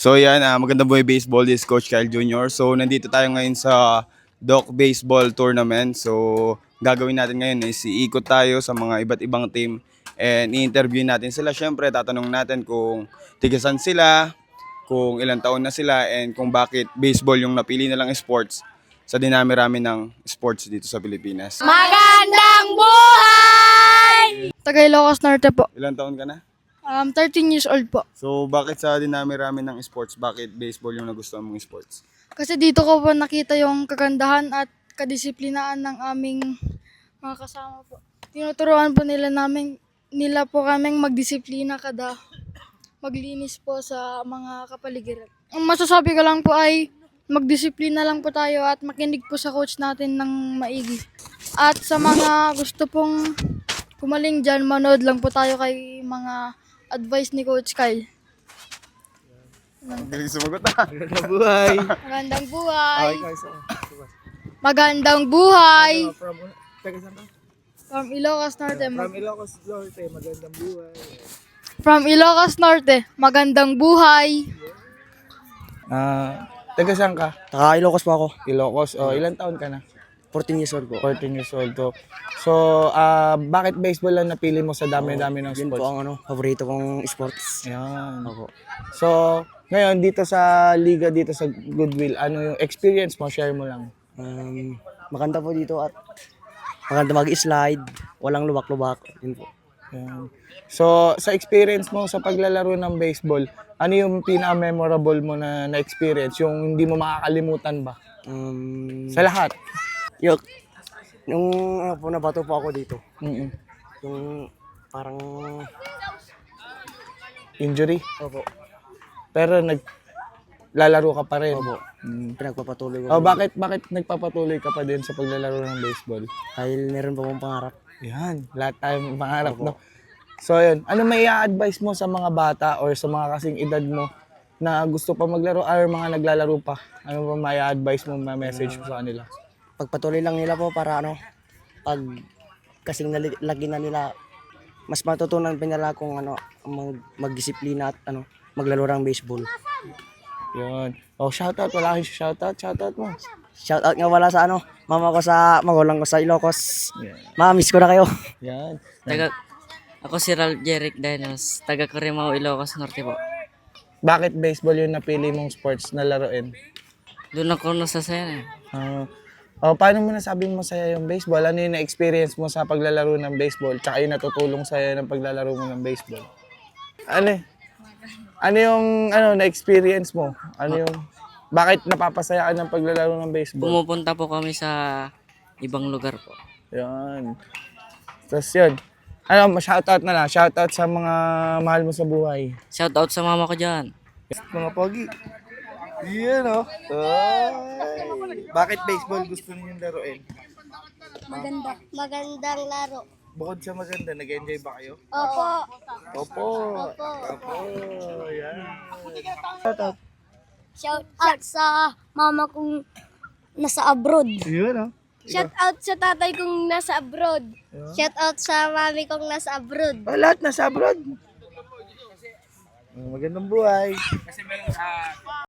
So yan, magandang buhay baseball, this is Coach Kyle Jr. So nandito tayo ngayon sa Doc Baseball Tournament. So gagawin natin ngayon is iikot tayo sa mga iba't ibang team and i-interview natin sila. Syempre tatanong natin kung tigasan sila, kung ilang taon na sila, and kung bakit baseball yung napili nilang sports sa dinami-rami ng sports dito sa Pilipinas. Magandang buhay! Taga Ilocos Norte po. Ilang taon ka na? 13 years old po. So bakit sa dinami-rami ng sports, bakit baseball yung nagustuhan mong sports? Kasi dito ko po nakita yung kagandahan at kadisiplinaan ng aming mga kasama po. Tinuturuan po nila po kaming magdisiplina kada maglinis po sa mga kapaligiran. Ang masasabi ko lang po ay magdisiplina lang po tayo at makinig po sa coach natin ng maigi. At sa mga gusto pong kumaling dyan, manood lang po tayo kay mga advice ni Coach Kyle. Galing sumagot ah. Magandang buhay. Magandang buhay! Okay, guys. Magandang buhay! Taga saan ka? From Ilocos Norte. From Ilocos Norte. Magandang buhay. From Ilocos Norte. Magandang buhay! Taga saan ka? Taga Ilocos po ako. Ilocos. Ilang taon ka na? 14 years old po. 14 years old to. So, bakit baseball lang napili mo sa dami-dami ng Yun po sports? ang paborito kong sports. Yan. Opo. So, ngayon dito sa liga dito sa Goodwill, ano yung experience mo? Share mo lang. Maganda po dito at maganda mag-slide. Walang lubak-lubak. Yun po. Yan. So, sa experience mo sa paglalaro ng baseball, ano yung pinaka-memorable mo na experience? Yung hindi mo makakalimutan ba? Sa lahat? Yung, nung nabato po ako dito, Mm-mm. yung parang, Injury? opo, Pero naglalaro ka pa rin? opo, pinagpapatuloy Oh, ko. bakit nagpapatuloy ka pa din sa paglalaro ng baseball? Dahil meron pa akong pangarap. Yan, lahat tayo may pangarap, no? So, yun. Ano may i-advise mo sa mga bata or sa mga kasing edad mo na gusto pa maglaro or mga naglalaro pa? Ano ba may i-advise mo, may message mo sa kanila? Pagpatuloy lang nila po para pag kasing lagi na nila, mas matutunan pa nila kung magdisiplina at maglaro ng baseball. Yun. Oh, shoutout. Wala kang shoutout. Shoutout mo. Shoutout nga wala sa mama ko sa magulang ko sa Ilocos. Yeah. Miss ko na kayo. Yan. Ako si Ralph Jeric Danos, taga Corimao, Ilocos Norte po. Bakit baseball yung napili mong sports na laruin? Doon ako nasasaya eh. Paano mo nasabing masaya yung baseball? Ano yung na-experience mo sa paglalaro ng baseball? Tsaka yung natutulong sa'yo ng paglalaro mo ng baseball? Ano yung na-experience mo? Bakit napapasaya ka ng paglalaro ng baseball? Pumupunta po kami sa ibang lugar po. Yan. Tapos yun. Shoutout na lang. Shoutout sa mga mahal mo sa buhay. Shout out sa mama ko dyan. Mga pogi. Yan oh. Bakit baseball gusto niyo laruin? Magandang laro. Bukod sa maganda, nag-enjoy ba kayo? Opo. Opo. Opo. Yan. Shoutout. Shout out sa mama kong nasa abroad. Yun oh. Shout out sa tatay kong nasa abroad. Shout out sa mami kong nasa abroad. Lahat nasa abroad. Magandang buhay.